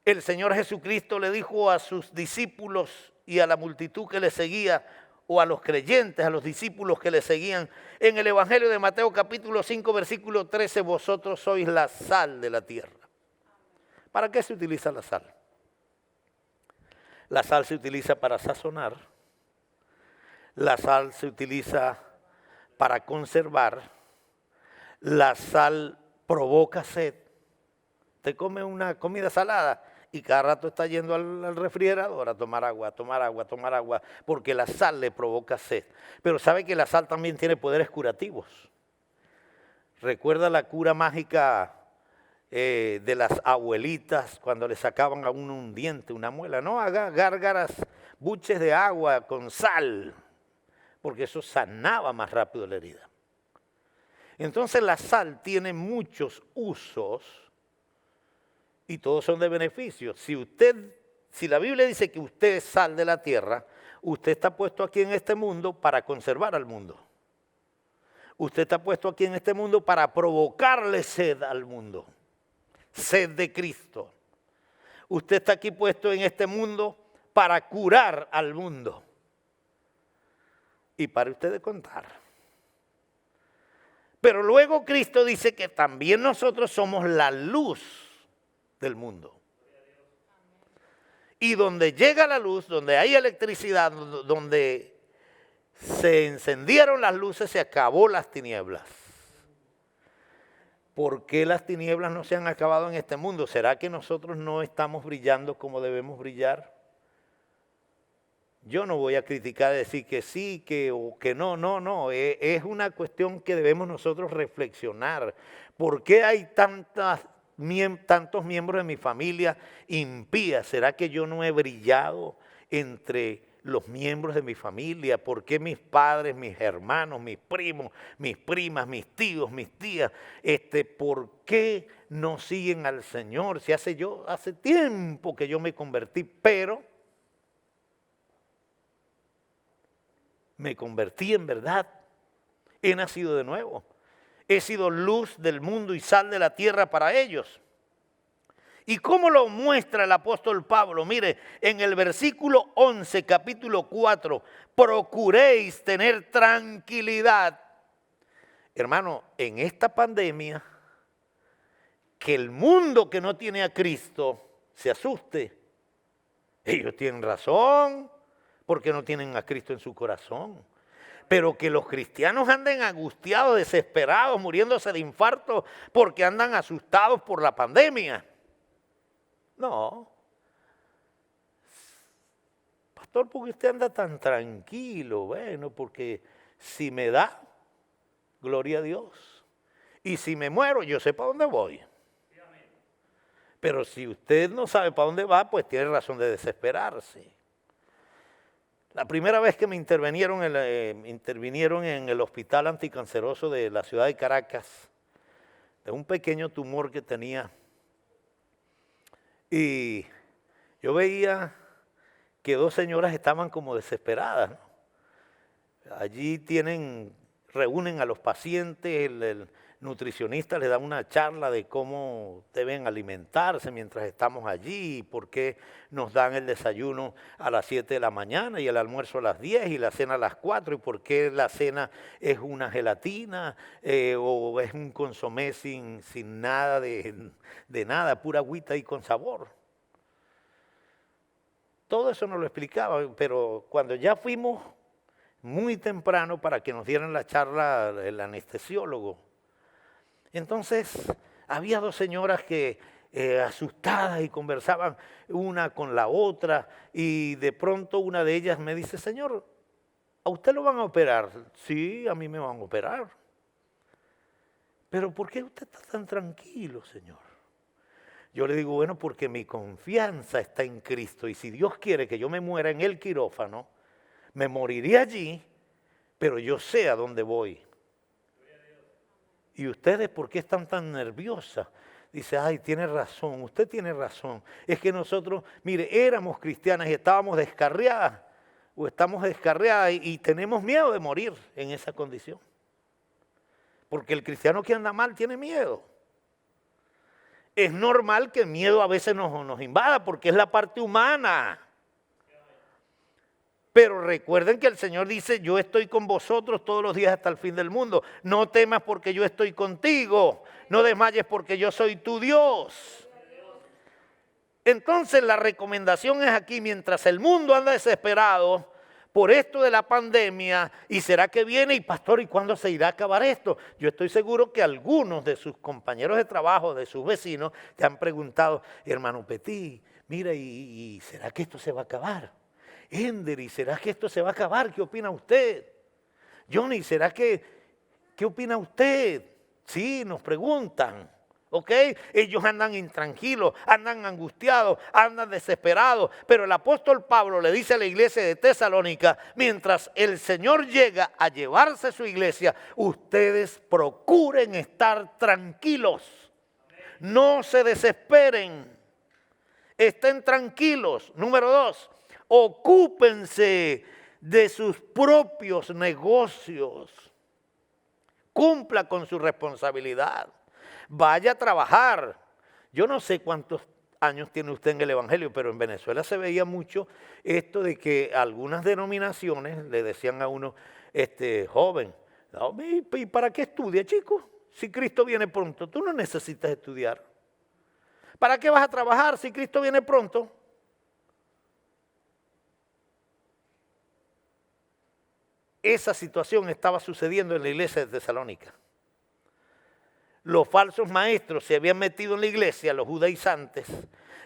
el Señor Jesucristo le dijo a sus discípulos y a la multitud que le seguía, o a los creyentes, a los discípulos que le seguían, en el Evangelio de Mateo capítulo 5, versículo 13, vosotros sois la sal de la tierra. ¿Para qué se utiliza la sal? La sal se utiliza para sazonar, la sal se utiliza para conservar, la sal provoca sed. Te come una comida salada y cada rato está yendo al refrigerador a tomar agua, porque la sal le provoca sed. Pero sabe que la sal también tiene poderes curativos. ¿Recuerda la cura mágica de las abuelitas cuando le sacaban a uno un diente, una muela? No haga gárgaras, buches de agua con sal, porque eso sanaba más rápido la herida. Entonces la sal tiene muchos usos y todos son de beneficio. Si la Biblia dice que usted es sal de la tierra, usted está puesto aquí en este mundo para conservar al mundo. Usted está puesto aquí en este mundo para provocarle sed al mundo. Sed de Cristo. Usted está aquí puesto en este mundo para curar al mundo. Y para usted de contar. Pero luego Cristo dice que también nosotros somos la luz del mundo. Y donde llega la luz, donde hay electricidad, donde se encendieron las luces, se acabó las tinieblas. ¿Por qué las tinieblas no se han acabado en este mundo? ¿Será que nosotros no estamos brillando como debemos brillar? Yo no voy a criticar, decir que sí, o que no, no. Es una cuestión que debemos nosotros reflexionar. ¿Por qué hay tantos miembros de mi familia impías? ¿Será que yo no he brillado entre los miembros de mi familia? ¿Por qué mis padres, mis hermanos, mis primos, mis primas, mis tíos, mis tías, por qué no siguen al Señor? Si hace tiempo que yo me convertí, pero me convertí en verdad. He nacido de nuevo. He sido luz del mundo y sal de la tierra para ellos. ¿Y cómo lo muestra el apóstol Pablo? Mire, en el versículo 11, capítulo 4, procuréis tener tranquilidad. Hermano, en esta pandemia, que el mundo que no tiene a Cristo se asuste. Ellos tienen razón, porque no tienen a Cristo en su corazón. Pero que los cristianos anden angustiados, desesperados, muriéndose de infarto, porque andan asustados por la pandemia. No. Pastor, ¿por qué usted anda tan tranquilo? Bueno, porque si me da, gloria a Dios. Y si me muero, yo sé para dónde voy. Pero si usted no sabe para dónde va, pues tiene razón de desesperarse. La primera vez que me intervinieron en el hospital anticanceroso de la ciudad de Caracas, de un pequeño tumor que tenía, y yo veía que dos señoras estaban como desesperadas, ¿no? Allí reúnen a los pacientes, el nutricionista les da una charla de cómo deben alimentarse mientras estamos allí, por qué nos dan el desayuno a las 7 de la mañana y el almuerzo a las 10 y la cena a las 4, y por qué la cena es una gelatina o es un consomé sin nada de nada, pura agüita y con sabor. Todo eso nos lo explicaba, pero cuando ya fuimos muy temprano para que nos dieran la charla el anestesiólogo, entonces había dos señoras que asustadas y conversaban una con la otra, y de pronto una de ellas me dice: señor, ¿a usted lo van a operar? Sí, a mí me van a operar. Pero ¿por qué usted está tan tranquilo, señor? Yo le digo, bueno, porque mi confianza está en Cristo, y si Dios quiere que yo me muera en el quirófano, me moriré allí, pero yo sé a dónde voy. ¿Y ustedes por qué están tan nerviosas? Dice, ay, tiene razón, usted tiene razón. Es que nosotros, mire, éramos cristianas y estábamos descarriadas, o estamos descarriadas y tenemos miedo de morir en esa condición. Porque el cristiano que anda mal tiene miedo. Es normal que el miedo a veces nos invada porque es la parte humana. Pero recuerden que el Señor dice, yo estoy con vosotros todos los días hasta el fin del mundo. No temas porque yo estoy contigo. No desmayes porque yo soy tu Dios. Entonces la recomendación es aquí, mientras el mundo anda desesperado por esto de la pandemia, ¿y será que viene? Y pastor, ¿y cuándo se irá a acabar esto? Yo estoy seguro que algunos de sus compañeros de trabajo, de sus vecinos, te han preguntado, hermano Petit, mira, ¿y será que esto se va a acabar? Ender, ¿y será que esto se va a acabar? ¿Qué opina usted? Johnny, ¿qué opina usted? Sí, nos preguntan. ¿Ok? Ellos andan intranquilos, andan angustiados, andan desesperados. Pero el apóstol Pablo le dice a la iglesia de Tesalónica, mientras el Señor llega a llevarse su iglesia, ustedes procuren estar tranquilos. No se desesperen. Estén tranquilos. Número 2, ocúpense de sus propios negocios. Cumpla con su responsabilidad. Vaya a trabajar. Yo no sé cuántos años tiene usted en el Evangelio, pero en Venezuela se veía mucho esto de que algunas denominaciones le decían a uno, joven, no, ¿y para qué estudia, chico? Si Cristo viene pronto, tú no necesitas estudiar. ¿Para qué vas a trabajar si Cristo viene pronto? Esa situación estaba sucediendo en la iglesia de Tesalónica. Los falsos maestros se habían metido en la iglesia, los judaizantes,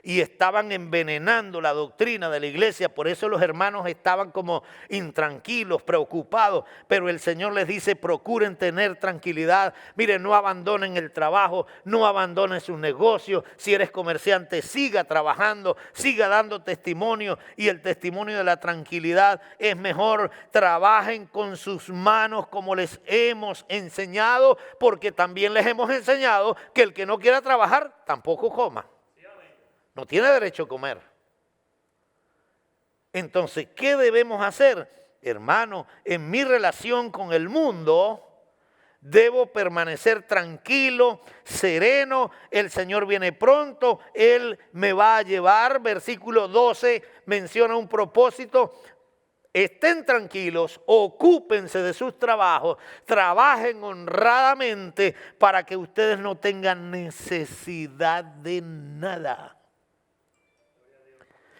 y estaban envenenando la doctrina de la iglesia. Por eso los hermanos estaban como intranquilos, preocupados. Pero el Señor les dice, procuren tener tranquilidad. Miren, no abandonen el trabajo, no abandonen sus negocios. Si eres comerciante, siga trabajando, siga dando testimonio. Y el testimonio de la tranquilidad es mejor. Trabajen con sus manos como les hemos enseñado, porque también les hemos enseñado que el que no quiera trabajar, tampoco coma. No tiene derecho a comer. Entonces, ¿qué debemos hacer? Hermano, en mi relación con el mundo, debo permanecer tranquilo, sereno. El Señor viene pronto, Él me va a llevar. Versículo 12 menciona un propósito. Estén tranquilos, ocúpense de sus trabajos, trabajen honradamente para que ustedes no tengan necesidad de nada.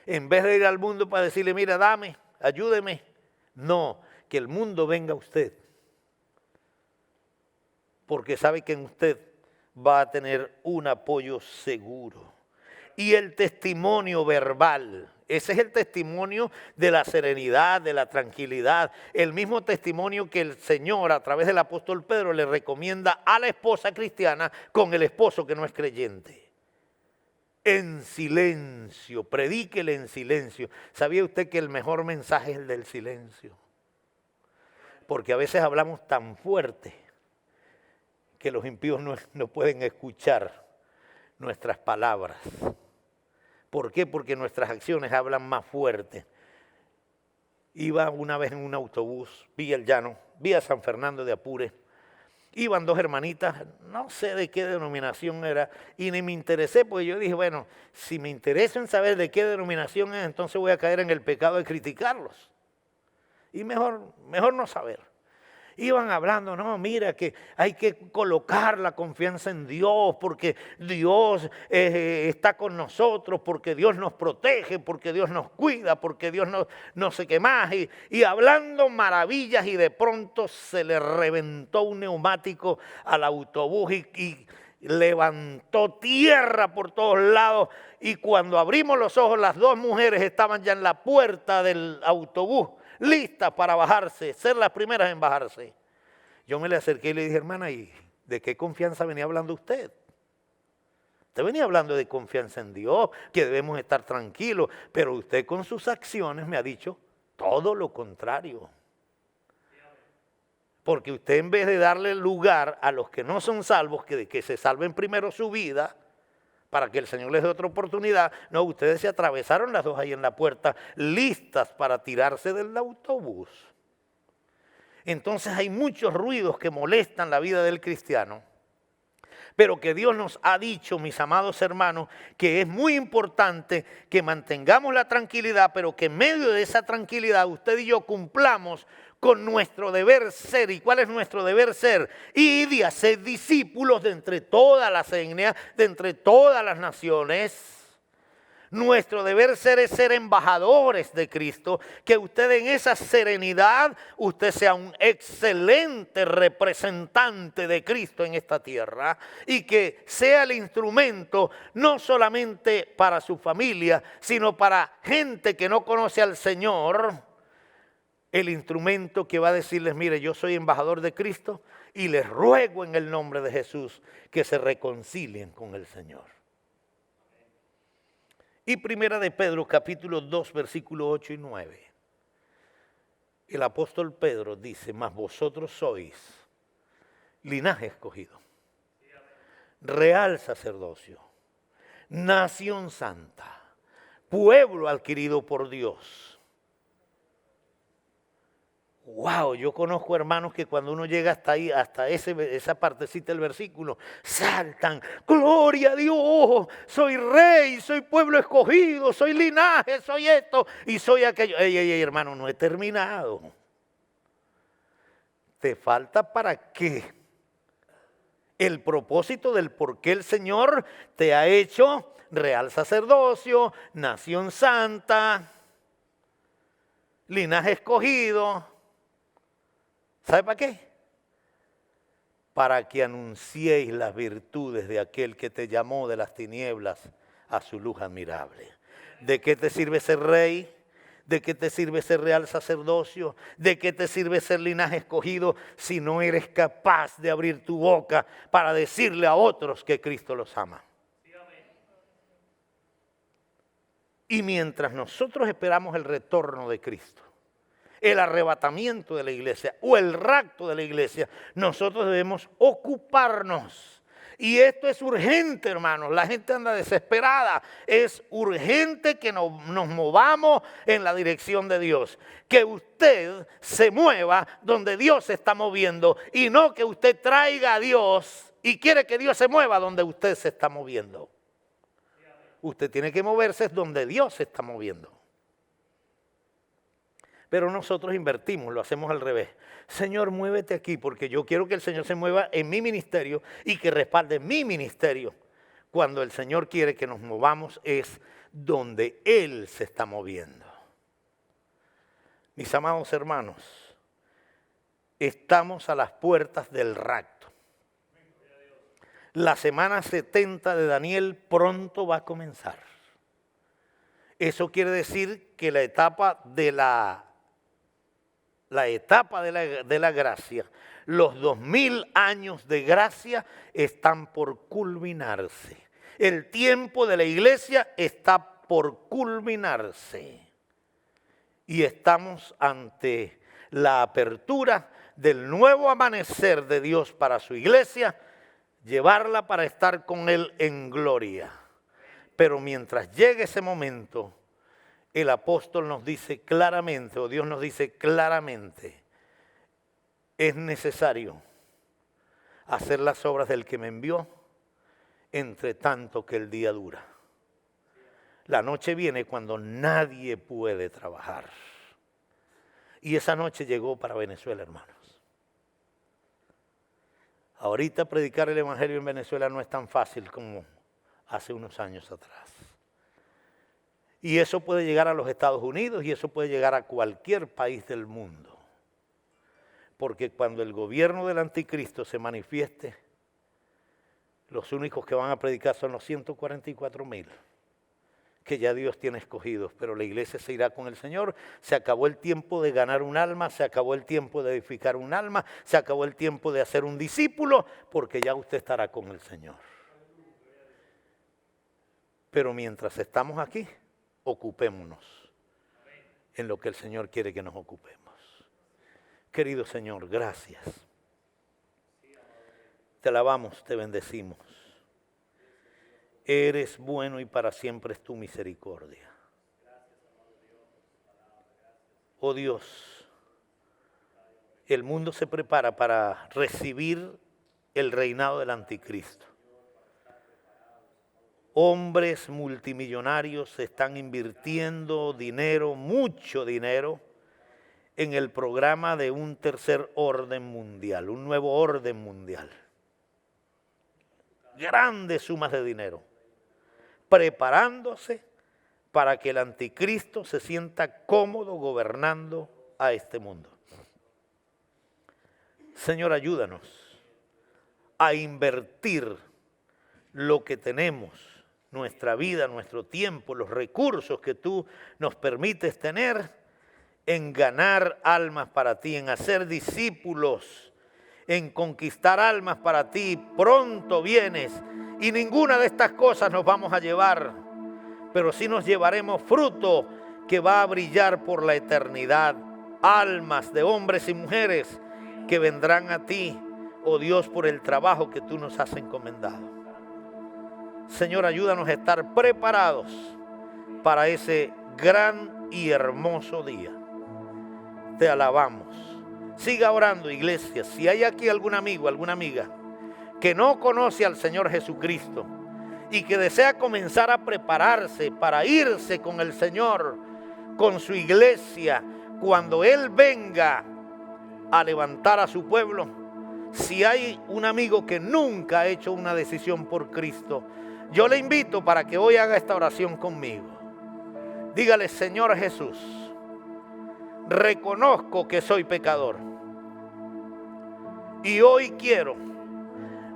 En vez de ir al mundo para decirle, mira, dame, ayúdeme. No, que el mundo venga a usted. Porque sabe que en usted va a tener un apoyo seguro. Y el testimonio verbal, ese es el testimonio de la serenidad, de la tranquilidad. El mismo testimonio que el Señor a través del apóstol Pedro le recomienda a la esposa cristiana con el esposo que no es creyente. En silencio, predíquele en silencio. ¿Sabía usted que el mejor mensaje es el del silencio? Porque a veces hablamos tan fuerte que los impíos no pueden escuchar nuestras palabras. ¿Por qué? Porque nuestras acciones hablan más fuerte. Iba una vez en un autobús, vi el llano, vi a San Fernando de Apure. Iban dos hermanitas, no sé de qué denominación era, y ni me interesé, porque yo dije, bueno, si me interesa en saber de qué denominación es, entonces voy a caer en el pecado de criticarlos. Y mejor no saber. Iban hablando, no, mira que hay que colocar la confianza en Dios, porque Dios está con nosotros, porque Dios nos protege, porque Dios nos cuida, porque Dios no sé qué más. Y hablando maravillas, y de pronto se le reventó un neumático al autobús y levantó tierra por todos lados. Y cuando abrimos los ojos, las dos mujeres estaban ya en la puerta del autobús, listas para bajarse, ser las primeras en bajarse. Yo me le acerqué y le dije, hermana, ¿y de qué confianza venía hablando usted? Usted venía hablando de confianza en Dios, que debemos estar tranquilos, pero usted con sus acciones me ha dicho todo lo contrario. Porque usted, en vez de darle lugar a los que no son salvos, que se salven primero su vida, para que el Señor les dé otra oportunidad, no, ustedes se atravesaron las dos ahí en la puerta, listas para tirarse del autobús. Entonces hay muchos ruidos que molestan la vida del cristiano, pero que Dios nos ha dicho, mis amados hermanos, que es muy importante que mantengamos la tranquilidad, pero que en medio de esa tranquilidad usted y yo cumplamos con nuestro deber ser. ¿Y cuál es nuestro deber ser? Ir y hacer discípulos de entre todas las etnias, de entre todas las naciones. Nuestro deber ser es ser embajadores de Cristo, que usted en esa serenidad, usted sea un excelente representante de Cristo en esta tierra y que sea el instrumento no solamente para su familia, sino para gente que no conoce al Señor, el instrumento que va a decirles, mire, yo soy embajador de Cristo y les ruego en el nombre de Jesús que se reconcilien con el Señor. Y primera de Pedro, capítulo 2, versículos 8 y 9. El apóstol Pedro dice, mas vosotros sois linaje escogido, real sacerdocio, nación santa, pueblo adquirido por Dios. Wow, yo conozco hermanos que cuando uno llega hasta ahí, hasta esa partecita del versículo, saltan, gloria a Dios, soy rey, soy pueblo escogido, soy linaje, soy esto y soy aquello. Ey, hermano, no he terminado. Te falta para qué. El propósito del por qué el Señor te ha hecho real sacerdocio, nación santa, linaje escogido. ¿Sabe para qué? Para que anunciéis las virtudes de aquel que te llamó de las tinieblas a su luz admirable. ¿De qué te sirve ser rey? ¿De qué te sirve ser real sacerdocio? ¿De qué te sirve ser linaje escogido si no eres capaz de abrir tu boca para decirle a otros que Cristo los ama? Y mientras nosotros esperamos el retorno de Cristo, el arrebatamiento de la iglesia o el rapto de la iglesia, nosotros debemos ocuparnos. Y esto es urgente, hermanos. La gente anda desesperada. Es urgente que nos movamos en la dirección de Dios. Que usted se mueva donde Dios se está moviendo y no que usted traiga a Dios y quiere que Dios se mueva donde usted se está moviendo. Usted tiene que moverse donde Dios se está moviendo. Pero nosotros invertimos, lo hacemos al revés. Señor, muévete aquí porque yo quiero que el Señor se mueva en mi ministerio y que respalde mi ministerio. Cuando el Señor quiere que nos movamos es donde Él se está moviendo. Mis amados hermanos, estamos a las puertas del rapto. La semana 70 de Daniel pronto va a comenzar. Eso quiere decir que la etapa de la gracia, los 2000 años de gracia están por culminarse. El tiempo de la iglesia está por culminarse. Y estamos ante la apertura del nuevo amanecer de Dios para su iglesia, llevarla para estar con Él en gloria. Pero mientras llegue ese momento, el apóstol nos dice claramente, o Dios nos dice claramente, es necesario hacer las obras del que me envió, entre tanto que el día dura. La noche viene cuando nadie puede trabajar. Y esa noche llegó para Venezuela, hermanos. Ahorita predicar el evangelio en Venezuela no es tan fácil como hace unos años atrás. Y eso puede llegar a los Estados Unidos y eso puede llegar a cualquier país del mundo. Porque cuando el gobierno del anticristo se manifieste, los únicos que van a predicar son los 144,000 que ya Dios tiene escogidos, pero la iglesia se irá con el Señor. Se acabó el tiempo de ganar un alma, se acabó el tiempo de edificar un alma, se acabó el tiempo de hacer un discípulo, porque ya usted estará con el Señor. Pero mientras estamos aquí, ocupémonos en lo que el Señor quiere que nos ocupemos. Querido Señor, gracias. Te alabamos, te bendecimos. Eres bueno y para siempre es tu misericordia. Oh Dios, el mundo se prepara para recibir el reinado del anticristo. hombres multimillonarios están invirtiendo dinero, mucho dinero, en el programa de un tercer orden mundial, un nuevo orden mundial. Grandes sumas de dinero, preparándose para que el anticristo se sienta cómodo gobernando a este mundo. Señor, ayúdanos a invertir lo que tenemos, nuestra vida, nuestro tiempo, los recursos que tú nos permites tener, en ganar almas para ti, en hacer discípulos, en conquistar almas para ti. Pronto vienes y ninguna de estas cosas nos vamos a llevar, pero sí nos llevaremos fruto que va a brillar por la eternidad. Almas de hombres y mujeres que vendrán a ti, oh Dios, por el trabajo que tú nos has encomendado. Señor, ayúdanos a estar preparados para ese gran y hermoso día. Te alabamos. Siga orando, iglesia. Si hay aquí algún amigo, alguna amiga que no conoce al Señor Jesucristo y que desea comenzar a prepararse para irse con el Señor, con su iglesia, cuando Él venga a levantar a su pueblo. Si hay un amigo que nunca ha hecho una decisión por Cristo, yo le invito para que hoy haga esta oración conmigo. Dígale: Señor Jesús, reconozco que soy pecador y hoy quiero,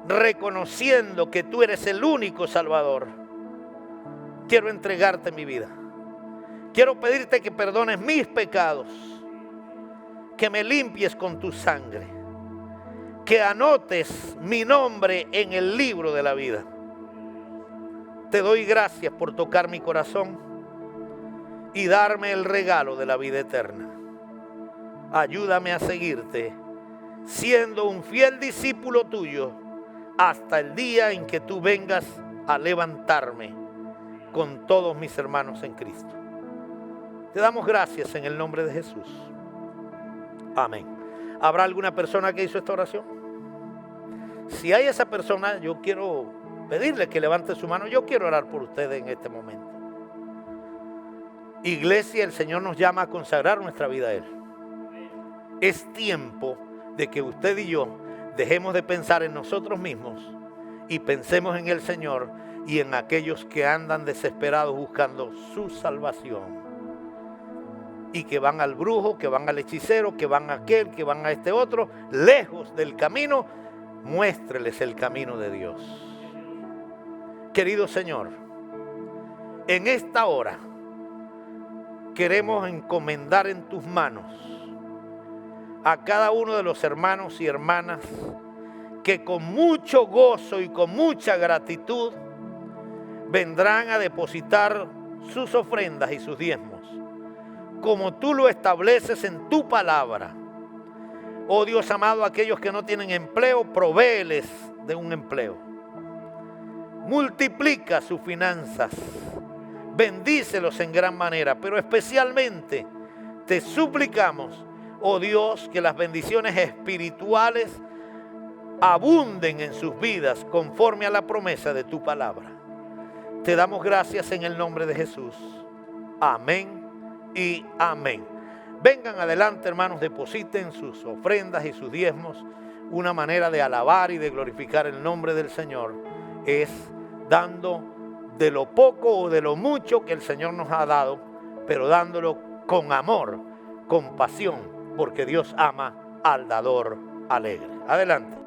reconociendo que tú eres el único Salvador, quiero entregarte mi vida. Quiero pedirte que perdones mis pecados, que me limpies con tu sangre, que anotes mi nombre en el libro de la vida. Te doy gracias por tocar mi corazón y darme el regalo de la vida eterna. Ayúdame a seguirte, siendo un fiel discípulo tuyo, hasta el día en que tú vengas a levantarme con todos mis hermanos en Cristo. Te damos gracias en el nombre de Jesús. Amén. ¿Habrá alguna persona que hizo esta oración? Si hay esa persona, yo quiero pedirle que levante su mano. Yo quiero orar por ustedes en este momento. Iglesia, el Señor nos llama a consagrar nuestra vida a Él. Es tiempo de que usted y yo dejemos de pensar en nosotros mismos y pensemos en el Señor y en aquellos que andan desesperados buscando su salvación. Y que van al brujo, que van al hechicero, que van a aquel, que van a este otro, lejos del camino. Muéstreles el camino de Dios. Querido Señor, en esta hora queremos encomendar en tus manos a cada uno de los hermanos y hermanas que con mucho gozo y con mucha gratitud vendrán a depositar sus ofrendas y sus diezmos, como tú lo estableces en tu palabra. Oh Dios amado, aquellos que no tienen empleo, provéeles de un empleo. Multiplica sus finanzas, bendícelos en gran manera, pero especialmente te suplicamos, oh Dios, que las bendiciones espirituales abunden en sus vidas conforme a la promesa de tu palabra. Te damos gracias en el nombre de Jesús. Amén y amén. Vengan adelante, hermanos, depositen sus ofrendas y sus diezmos. Una manera de alabar y de glorificar el nombre del Señor es dando de lo poco o de lo mucho que el Señor nos ha dado, pero dándolo con amor, con pasión, porque Dios ama al dador alegre. Adelante.